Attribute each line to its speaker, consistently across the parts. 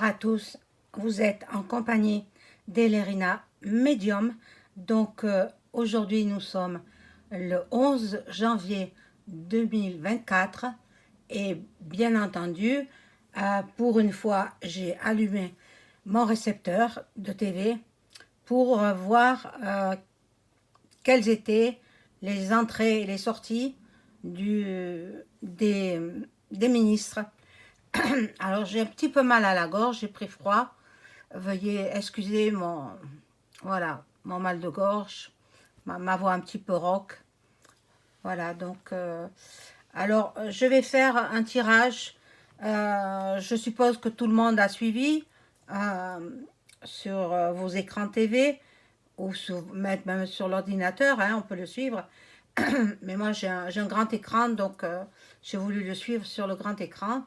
Speaker 1: À tous, vous êtes en compagnie d'Elerina Medium. Donc aujourd'hui nous sommes le 11 janvier 2024 et bien entendu, pour une fois, j'ai allumé mon récepteur de TV pour voir quelles étaient les entrées et les sorties des, des ministres. Alors j'ai un petit peu mal à la gorge, j'ai pris froid. Veuillez excuser voilà, mon mal de gorge, ma voix un petit peu rauque. Voilà, donc, alors, je vais faire un tirage. Je suppose que tout le monde a suivi euh, sur vos écrans TV ou même sur l'ordinateur, hein, on peut le suivre. Mais moi, j'ai un grand écran, donc j'ai voulu le suivre sur le grand écran.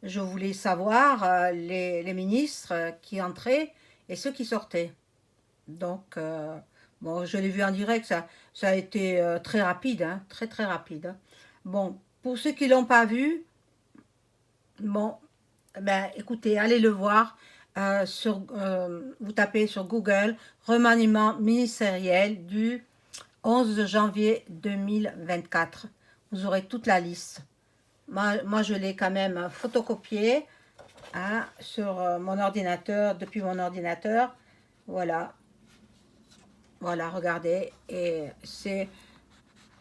Speaker 1: Je voulais savoir les ministres qui entraient et ceux qui sortaient. Donc, bon, je l'ai vu en direct, ça a été très rapide, hein, très très rapide. Bon, pour ceux qui ne l'ont pas vu, bon, ben écoutez, allez le voir. Vous tapez sur Google remaniement ministériel du 11 janvier 2024. Vous aurez toute la liste. Moi je l'ai quand même photocopié, hein, sur mon ordinateur, depuis mon ordinateur. Voilà, voilà, regardez. Et c'est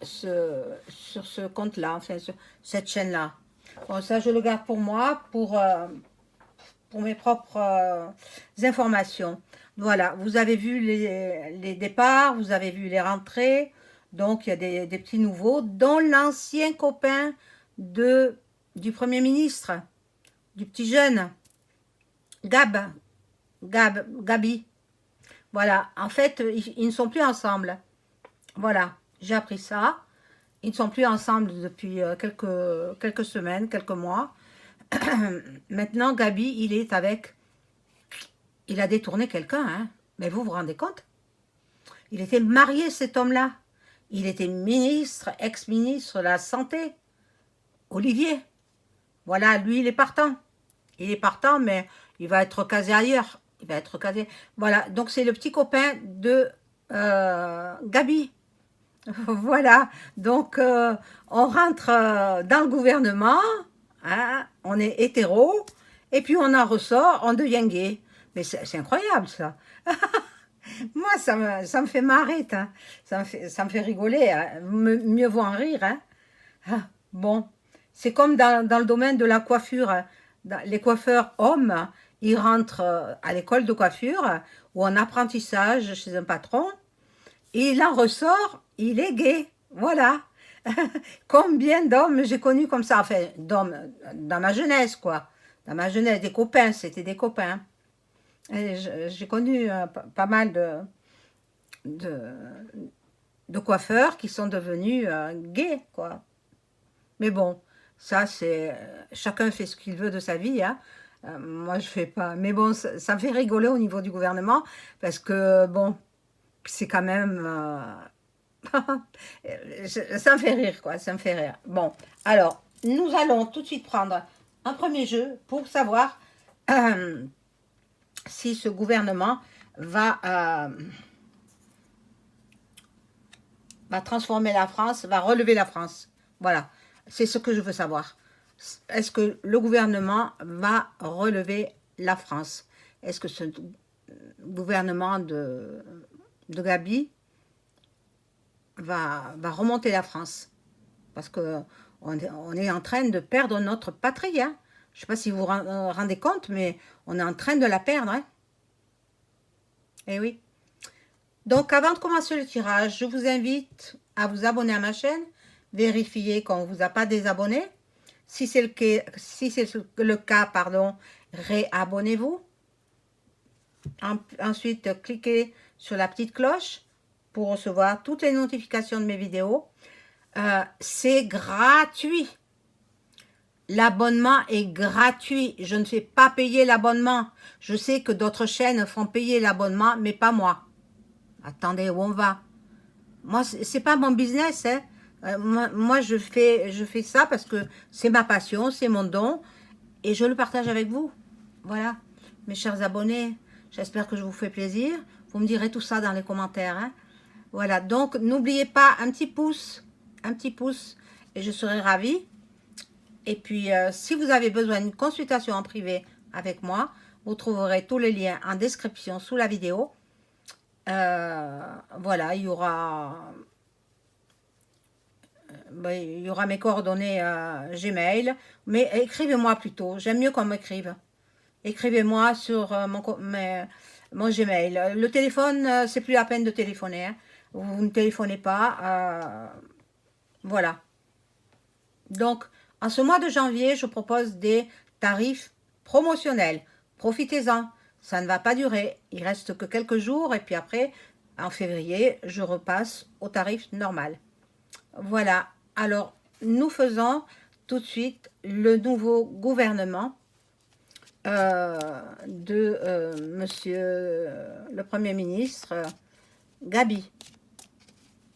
Speaker 1: sur ce compte-là, enfin, sur cette chaîne-là. Bon, ça, je le garde pour moi, pour mes propres informations. Voilà, vous avez vu les départs, vous avez vu les rentrées. Donc, il y a des petits nouveaux, dont l'ancien copain du Premier ministre, du petit jeune, Gabi. Voilà, en fait, ils ne sont plus ensemble. Voilà, j'ai appris ça. Ils ne sont plus ensemble depuis quelques semaines, quelques mois. Maintenant, Gabi, il a détourné quelqu'un, hein. Mais vous vous rendez compte? Il était marié, cet homme-là. Il était ministre, ex-ministre de la Santé. Olivier. Voilà, lui, il est partant. Il est partant, mais il va être casé ailleurs. Il va être casé. Voilà, donc c'est le petit copain de Gabi. Voilà, donc on rentre dans le gouvernement, hein, on est hétéro, et puis on en ressort, on devient gay. Mais c'est incroyable ça. Moi, ça me fait marrer, hein. Ça me fait rigoler, hein. Mieux vaut en rire. Hein. Ah, bon, c'est comme dans le domaine de la coiffure, hein. Les coiffeurs hommes, ils rentrent à l'école de coiffure ou en apprentissage chez un patron, et il en ressort, il est gay. Voilà. Combien d'hommes j'ai connus comme ça, enfin, d'hommes dans ma jeunesse, quoi. Dans ma jeunesse, des copains, c'était des copains. J'ai connu pas mal de, de coiffeurs qui sont devenus gays, quoi. Mais bon, ça, c'est. Chacun fait ce qu'il veut de sa vie, hein. Moi, je fais pas. Mais bon, ça me fait rigoler au niveau du gouvernement, parce que, bon, c'est quand même. Ça me fait rire, quoi, ça me fait rire. Bon, alors, nous allons tout de suite prendre un premier jeu pour savoir euh, si ce gouvernement va transformer la France, va relever la France. Voilà, c'est ce que je veux savoir. Est-ce que le gouvernement va relever la France? Est-ce que ce gouvernement de Gabi va remonter la France? Parce que on est en train de perdre notre patrie, hein. Je ne sais pas si vous vous rendez compte, mais on est en train de la perdre, hein. Eh oui. Donc, avant de commencer le tirage, je vous invite à vous abonner à ma chaîne, vérifier qu'on ne vous a pas désabonné. Si c'est le cas, pardon, réabonnez-vous. Ensuite, cliquez sur la petite cloche pour recevoir toutes les notifications de mes vidéos. C'est gratuit. L'abonnement est gratuit. Je ne fais pas payer l'abonnement. Je sais que d'autres chaînes font payer l'abonnement, mais pas moi. Attendez, où on va? Moi, c'est pas mon business, hein. Moi, je fais ça parce que c'est ma passion, c'est mon don, et je le partage avec vous. Voilà. mes chers abonnés. J'espère que je vous fais plaisir. Vous me direz tout ça dans les commentaires, hein. Voilà, donc n'oubliez pas un petit pouce, et je serai ravie. Et puis, si vous avez besoin d'une consultation en privé avec moi, vous trouverez tous les liens en description sous la vidéo. Voilà, il y aura mes coordonnées Gmail, mais écrivez-moi plutôt, j'aime mieux qu'on m'écrive. Écrivez-moi sur mon Gmail. Le téléphone, c'est plus la peine de téléphoner, hein. Vous ne téléphonez pas. Voilà. Donc, en ce mois de janvier, je propose des tarifs promotionnels. Profitez-en. Ça ne va pas durer. Il reste que quelques jours et puis après, en février, je repasse au tarif normal. Voilà. Alors, nous faisons tout de suite le nouveau gouvernement de Monsieur le Premier ministre Gabi.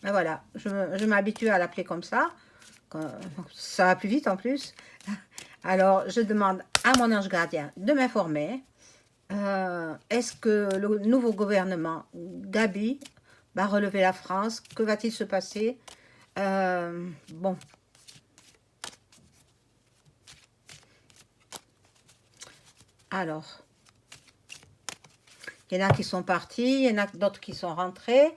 Speaker 1: Et voilà, je m'habitue à l'appeler comme ça. Ça va plus vite en plus. Alors, je demande à mon ange gardien de m'informer. Est-ce que le nouveau gouvernement Gabi va relever la France? Que va-t-il se passer? Bon. Alors, il y en a qui sont partis, il y en a d'autres qui sont rentrés.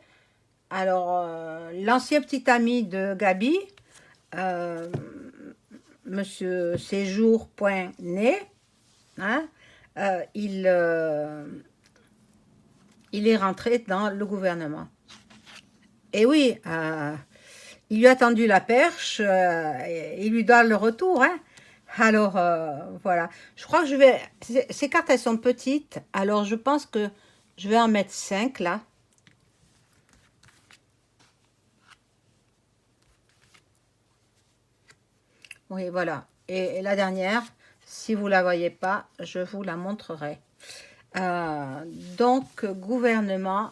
Speaker 1: Alors, l'ancien petit ami de Gabi, Monsieur Séjour.né, hein, il est rentré dans le gouvernement. Et oui, il lui a tendu la perche, il lui donne le retour, hein. Alors, voilà. Je crois que je vais... Ces cartes, elles sont petites, alors je pense que je vais en mettre 5, là. Oui, voilà. Et la dernière, si vous ne la voyez pas, je vous la montrerai. Donc, gouvernement,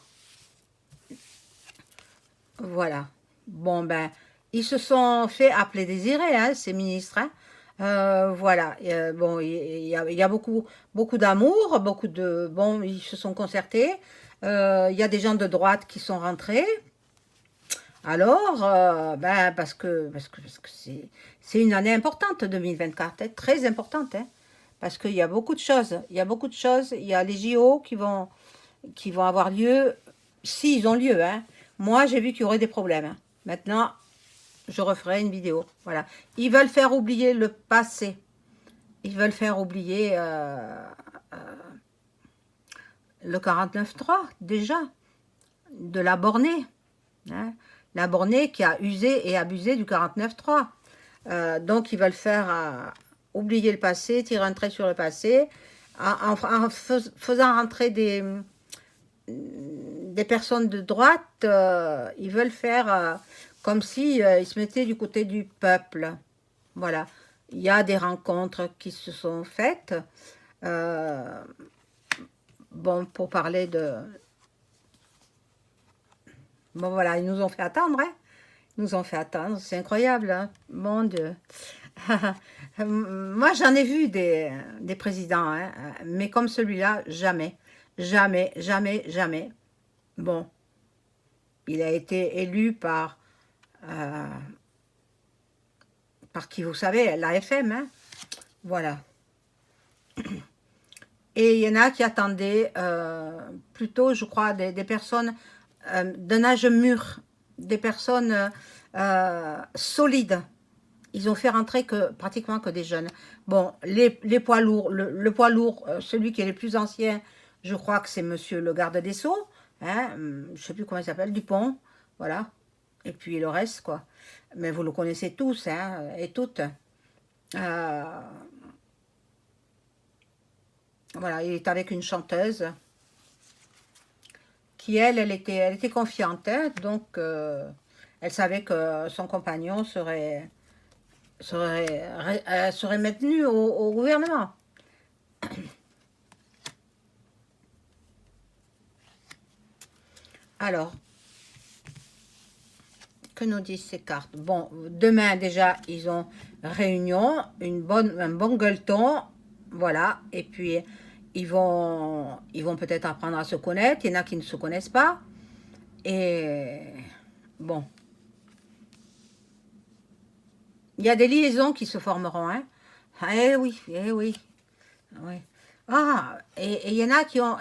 Speaker 1: voilà. Bon, ben, ils se sont fait appeler désirés, hein, ces ministres, hein. Voilà. Bon, il y a beaucoup d'amour, bon, ils se sont concertés. Il y a des gens de droite qui sont rentrés. Alors, ben, parce que c'est une année importante, 2024, hein, très importante, hein, parce qu'il y a beaucoup de choses. Il y a les JO qui vont avoir lieu, s'ils ont lieu, hein. Moi, j'ai vu qu'il y aurait des problèmes, hein. Maintenant, je referai une vidéo. Voilà. Ils veulent faire oublier le passé. Ils veulent faire oublier le 49.3, déjà, de la bornée, hein. La bornée qui a usé et abusé du 49.3. Donc, ils veulent faire oublier le passé, tirer un trait sur le passé, en faisant rentrer des personnes de droite. Ils veulent faire comme si ils se mettaient du côté du peuple. Voilà. Il y a des rencontres qui se sont faites. Bon, pour parler de... Bon, voilà, ils nous ont fait attendre, hein. Ils nous ont fait attendre, c'est incroyable, hein. Mon Dieu. Moi, j'en ai vu des présidents, hein, mais comme celui-là, jamais. Jamais, jamais, jamais. Bon, il a été élu par qui, vous savez, l'AFM, hein. Voilà. Et il y en a qui attendaient plutôt, je crois, des personnes d'un âge mûr, des personnes solides. Ils ont fait rentrer pratiquement que des jeunes. Bon, les poids lourds, le poids lourd, celui qui est le plus ancien, je crois que c'est monsieur le garde des Sceaux, hein, je ne sais plus comment il s'appelle, Dupont, voilà. Et puis le reste, quoi. Mais vous le connaissez tous, hein, et toutes. Voilà, il est avec une chanteuse qui, elle était confiante, hein, donc elle savait que son compagnon serait maintenu au gouvernement. Alors, que nous disent ces cartes? Bon, demain déjà, ils ont réunion, un bon gueuleton, voilà, et puis ils vont peut-être apprendre à se connaître. Il y en a qui ne se connaissent pas. Et bon, il y a des liaisons qui se formeront. Hein. Eh oui, eh oui. Oui. Ah, et il y en a qui ont,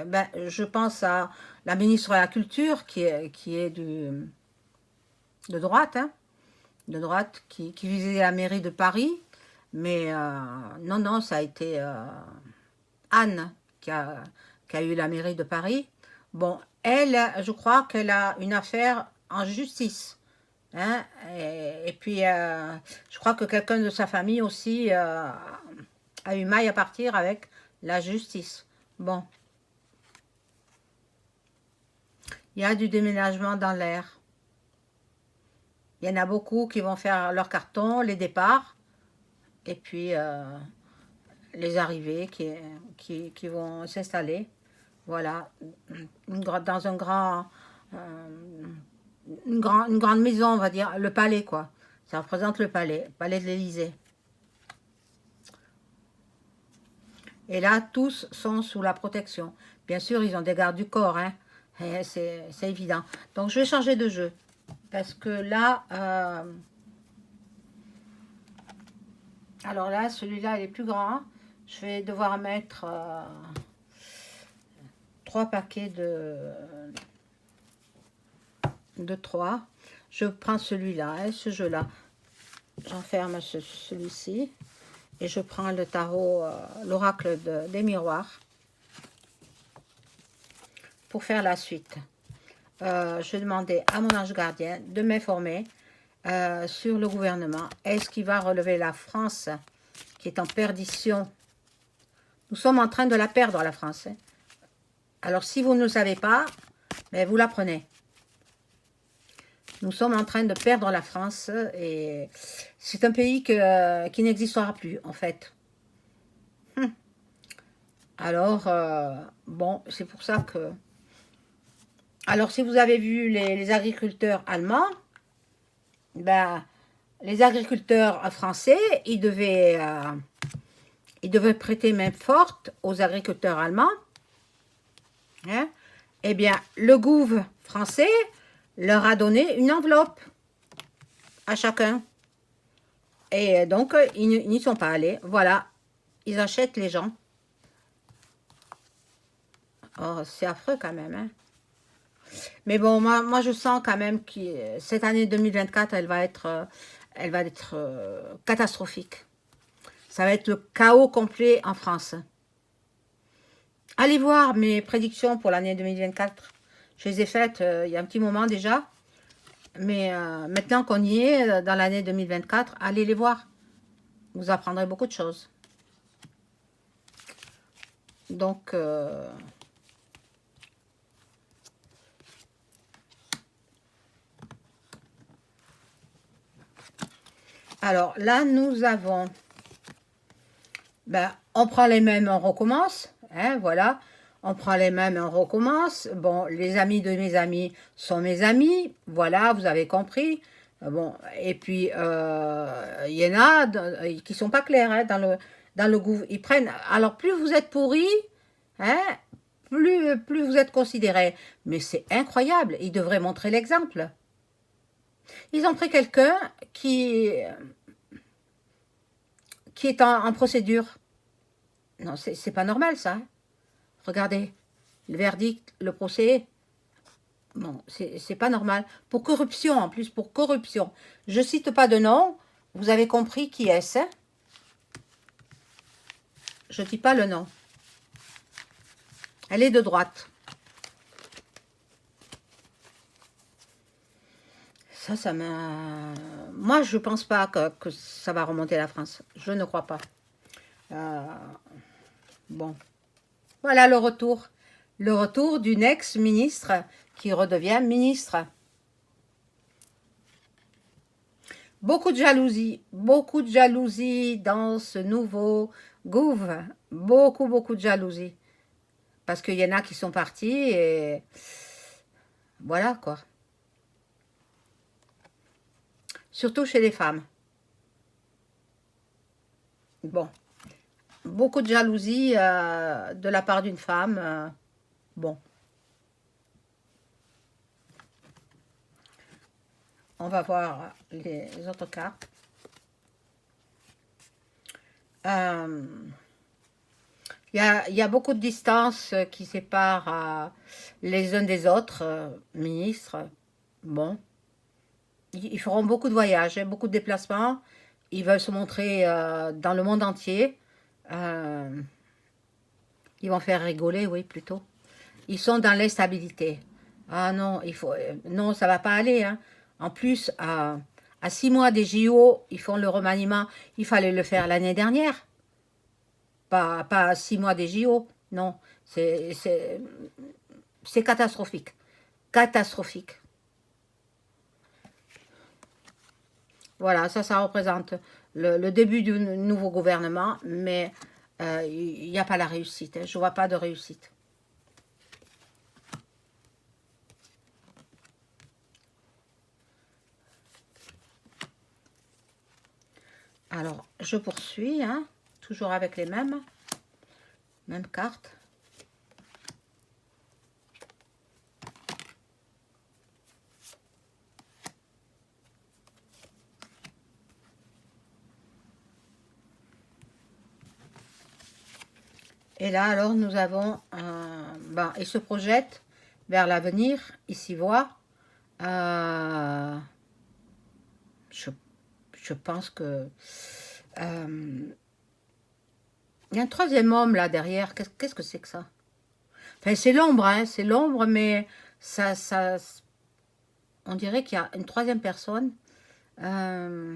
Speaker 1: ben, je pense à la ministre de la Culture qui est de droite, hein, de droite, qui visait la mairie de Paris, mais non, non, ça a été Anne qui a eu la mairie de Paris. Bon, elle, je crois qu'elle a une affaire en justice. Hein, et puis, je crois que quelqu'un de sa famille aussi a eu maille à partir avec la justice. Bon, il y a du déménagement dans l'air. Il y en a beaucoup qui vont faire leur carton, les départs, et puis les arrivées qui vont s'installer. Voilà, dans un grand, euh, une grande maison, on va dire, le palais, quoi. Ça représente le palais de l'Élysée. Et là, tous sont sous la protection. Bien sûr, ils ont des gardes du corps, hein. C'est évident. Donc, je vais changer de jeu. Parce que là, alors là, celui-là, il est plus grand. Je vais devoir mettre 3 paquets de 3. Je prends celui-là, hein, ce jeu-là. J'enferme celui-ci. Et je prends le tarot, l'oracle des miroirs. Pour faire la suite. Je vais demander à mon ange gardien de m'informer sur le gouvernement. Est-ce qu'il va relever la France qui est en perdition? Nous sommes en train de la perdre, la France. Hein. Alors, si vous ne le savez pas, ben, vous l'apprenez. Nous sommes en train de perdre la France et c'est un pays qui n'existera plus, en fait. Alors, bon, c'est pour ça que... Alors, si vous avez vu les agriculteurs allemands, ben, les agriculteurs français, ils devaient prêter main forte aux agriculteurs allemands. Hein? Eh bien, le gouv français leur a donné une enveloppe à chacun. Et donc, ils n'y sont pas allés. Voilà, ils achètent les gens. Oh, c'est affreux quand même. Hein? Mais bon, moi, je sens quand même que cette année 2024, elle va être catastrophique. Ça va être le chaos complet en France. Allez voir mes prédictions pour l'année 2024. Je les ai faites il y a un petit moment déjà. Mais maintenant qu'on y est, dans l'année 2024, allez les voir. Vous apprendrez beaucoup de choses. Donc, alors là, nous avons... Ben, on prend les mêmes, on recommence. Hein, voilà. On prend les mêmes et on recommence. Bon, les amis de mes amis sont mes amis. Voilà, vous avez compris. Bon, et puis, il y en a qui sont pas clairs hein, dans le gouv. Ils prennent... Alors, plus vous êtes pourris, hein, plus vous êtes considérés. Mais c'est incroyable. Ils devraient montrer l'exemple. Ils ont pris quelqu'un qui est en procédure. Non, c'est pas normal, ça. Regardez, le verdict, le procès. Bon, c'est pas normal. Pour corruption, en plus, pour corruption. Je cite pas de nom. Vous avez compris qui est-ce. Hein? Je dis pas le nom. Elle est de droite. Ça m'a... Moi, je pense pas que ça va remonter la France. Je ne crois pas. Bon. Voilà le retour. Le retour d'une ex-ministre qui redevient ministre. Beaucoup de jalousie dans ce nouveau gouv. Beaucoup, beaucoup de jalousie. Parce qu'il y en a qui sont partis et voilà quoi. Surtout chez les femmes. Bon. beaucoup de jalousie de la part d'une femme. Bon, on va voir les autres cartes. Il y a beaucoup de distance qui sépare les uns des autres, ministres. Bon, ils feront beaucoup de voyages, hein, beaucoup de déplacements. Ils veulent se montrer dans le monde entier. Euh, Ils vont faire rigoler, oui, plutôt. Ils sont dans l'instabilité. Ah non, non, ça va pas aller, hein. En plus, à 6 mois des JO, ils font le remaniement. Il fallait le faire l'année dernière. Pas à 6 mois des JO. Non, c'est catastrophique. Catastrophique. Voilà, ça représente le début du nouveau gouvernement, mais il n'y a pas la réussite, hein. Je ne vois pas de réussite. Alors, je poursuis, hein, toujours avec les mêmes cartes. Et là, alors, nous avons, il se projette vers l'avenir, il s'y voit. Euh, je, je pense que... il y a un troisième homme là derrière. Qu'est-ce que c'est que ça? Enfin, c'est l'ombre, hein, c'est l'ombre, mais ça, on dirait qu'il y a une troisième personne. Euh,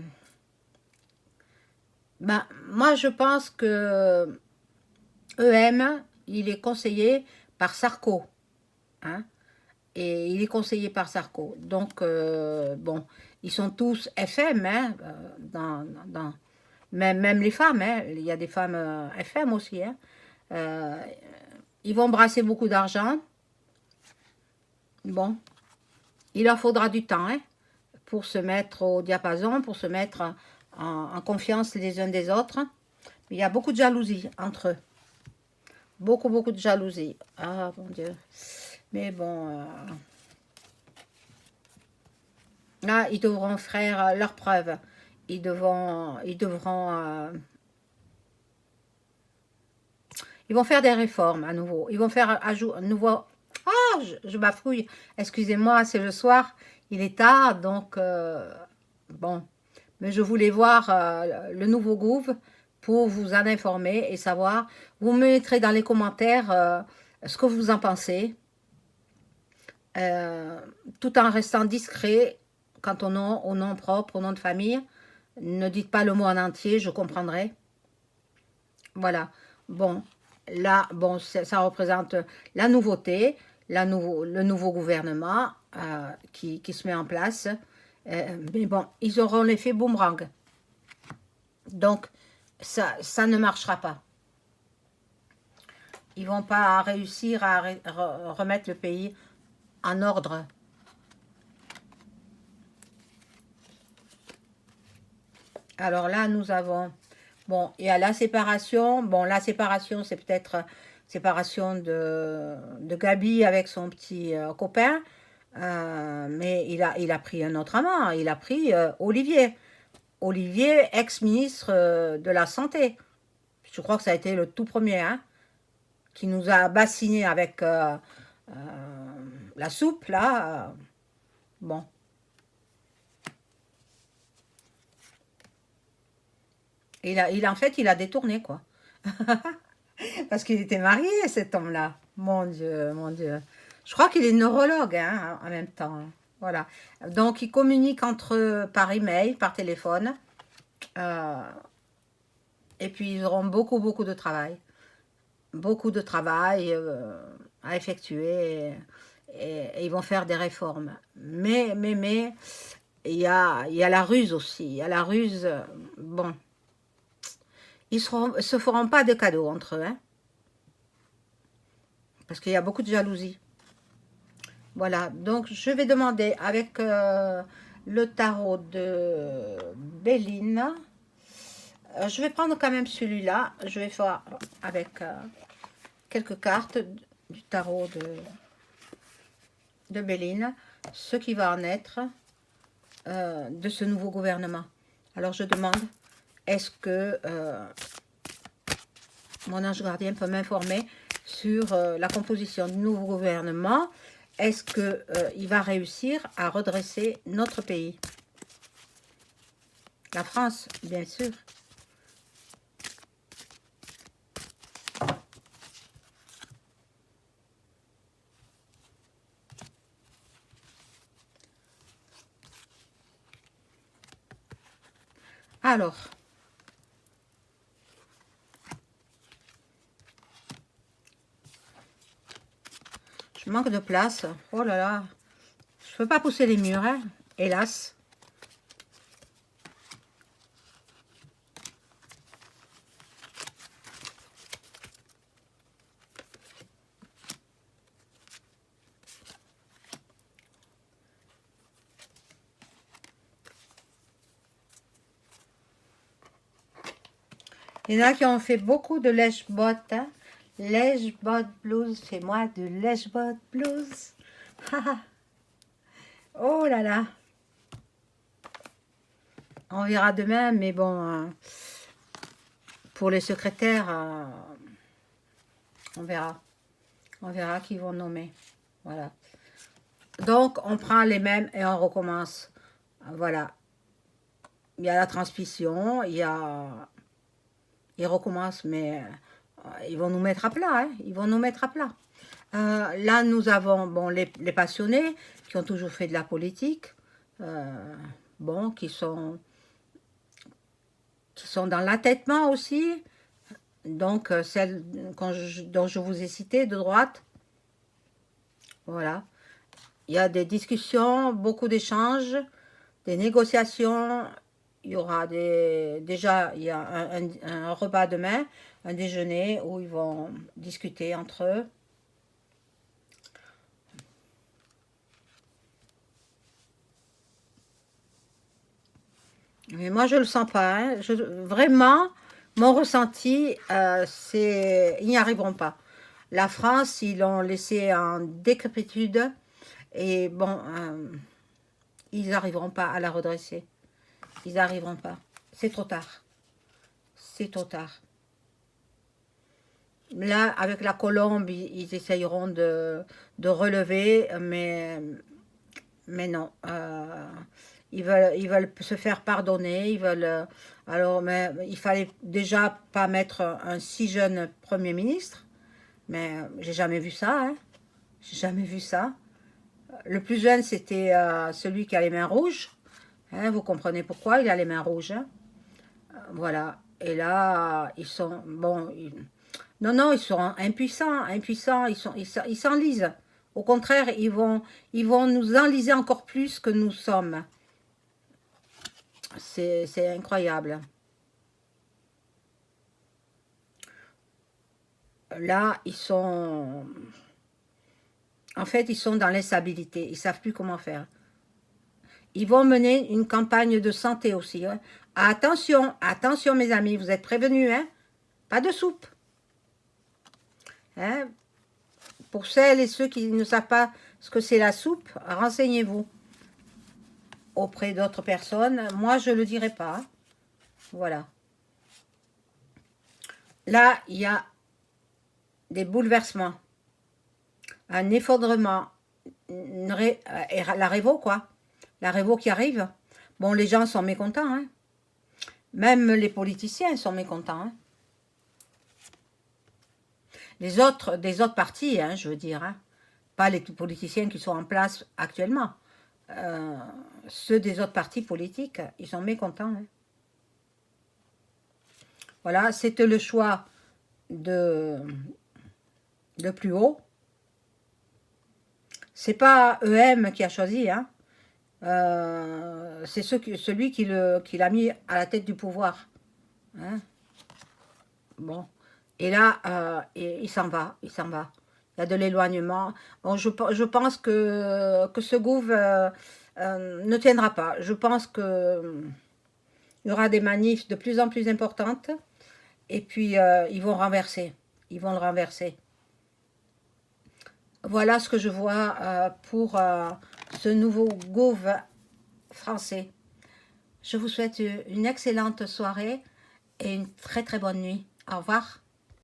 Speaker 1: moi, je pense que EM, il est conseillé par Sarko, hein, et il est conseillé par Sarko. Donc, bon, ils sont tous FM, hein, même les femmes, hein, il y a des femmes FM aussi, hein. Euh, Ils vont brasser beaucoup d'argent. Bon, il leur faudra du temps, hein, pour se mettre au diapason, pour se mettre en confiance les uns des autres. Il y a beaucoup de jalousie entre eux. Beaucoup, beaucoup de jalousie. Ah, mon Dieu. Mais bon, là, ils devront faire leurs preuves. Ils vont faire des réformes à nouveau. Ils vont faire un nouveau... Ah, je bafouille. Excusez-moi, c'est le soir. Il est tard, donc... bon. Mais je voulais voir le nouveau gouv pour vous en informer et savoir. Vous me mettrez dans les commentaires ce que vous en pensez. Euh, Tout en restant discret quant au nom propre, au nom de famille. Ne dites pas le mot en entier, je comprendrai. Voilà. Bon, là, bon, ça représente la nouveauté, le nouveau gouvernement qui se met en place. Mais bon, ils auront l'effet boomerang. Donc, ça ne marchera pas. Ils vont pas réussir à remettre le pays en ordre. Alors là, nous avons... Bon, il y a la séparation. Bon, la séparation, c'est peut-être séparation de Gabi avec son petit copain. Mais il a pris un autre amant. Il a pris Olivier. Olivier, ex-ministre de la Santé. Je crois que ça a été le tout premier, hein, qui nous a bassiné avec euh, la soupe, là. Bon. En fait, il a détourné, quoi. Parce qu'il était marié, cet homme-là. Mon Dieu, mon Dieu. Je crois qu'il est neurologue, hein, en même temps. Voilà. Donc, ils communiquent entre eux par email, par téléphone. Euh, et puis, ils auront beaucoup, beaucoup de travail. Beaucoup de travail à effectuer. Et ils vont faire des réformes. Mais, il y a la ruse aussi. Il y a la ruse. Bon, ils se feront pas de cadeaux entre eux, hein, parce qu'il y a beaucoup de jalousie. Voilà, donc je vais demander avec le tarot de Béline, Je vais prendre quand même celui-là. Je vais faire avec quelques cartes du tarot de Béline, ce qui va en être de ce nouveau gouvernement. Alors je demande, est-ce que mon ange gardien peut m'informer sur la composition du nouveau gouvernement? Est-ce qu'il va réussir à redresser notre pays? La France, bien sûr. Alors, je manque de place. Oh là là, je ne peux pas pousser les murs, hein, hélas. Il y en a qui ont fait beaucoup de lèche-bottes. Hein. Lèche-botte blues, fais-moi de lèche-botte blues. Oh là là. On verra demain, mais bon, pour les secrétaires, on verra. On verra qui vont nommer. Voilà. Donc, on prend les mêmes et on recommence. Voilà. Il y a la transmission, il y a... Ils recommencent, mais ils vont nous mettre à plat. Hein. Ils vont nous mettre à plat. Là, nous avons bon, les passionnés qui ont toujours fait de la politique. Bon, qui sont dans l'entêtement aussi. Donc, celle dont je vous ai cité de droite. Voilà. Il y a des discussions, beaucoup d'échanges, des négociations. Il y aura déjà il y a un repas demain, un déjeuner où ils vont discuter entre eux. Mais moi, je ne le sens pas. Hein. Vraiment, mon ressenti, c'est ils n'y arriveront pas. La France, ils l'ont laissé en décrépitude. Et bon, ils n'arriveront pas à la redresser. Ils n'arriveront pas. C'est trop tard. C'est trop tard. Là, avec la Colombe, ils essayeront de relever, mais non. Ils veulent se faire pardonner. Ils veulent. Alors, mais il fallait déjà pas mettre un si jeune Premier ministre. Mais j'ai jamais vu ça. Hein. J'ai jamais vu ça. Le plus jeune, c'était celui qui a les mains rouges. Hein, vous comprenez pourquoi il a les mains rouges. Hein. Voilà. Et là, ils sont... Bon, non, non, ils sont impuissants, ils s'enlisent. Au contraire, ils vont nous enliser encore plus que nous sommes. C'est incroyable. Là, ils sont... En fait, ils sont dans l'instabilité. Ils ne savent plus comment faire. Ils vont mener une campagne de santé aussi. Hein. Attention, attention mes amis, vous êtes prévenus. Hein. Pas de soupe. Hein. Pour celles et ceux qui ne savent pas ce que c'est la soupe, renseignez-vous auprès d'autres personnes. Moi, je ne le dirai pas. Hein. Voilà. Là, il y a des bouleversements, un effondrement, la Révo, quoi. La Révo qui arrive. Bon, les gens sont mécontents. Hein. Même les politiciens sont mécontents. Hein. Des autres partis, hein, je veux dire. Hein. Pas les politiciens qui sont en place actuellement. Ceux des autres partis politiques, ils sont mécontents. Hein. Voilà, c'était le choix de plus haut. C'est pas EM qui a choisi, hein. C'est celui qui l'a mis à la tête du pouvoir. Hein. Bon. Et là, il s'en va, il s'en va. Il y a de l'éloignement. Bon, je pense que ce gouvernement ne tiendra pas. Je pense que Il y aura des manifs de plus en plus importantes. Et puis, ils vont renverser. Ils vont le renverser. Voilà ce que je vois pour ce nouveau gouv français. Je vous souhaite une excellente soirée et une très très bonne nuit. Au revoir.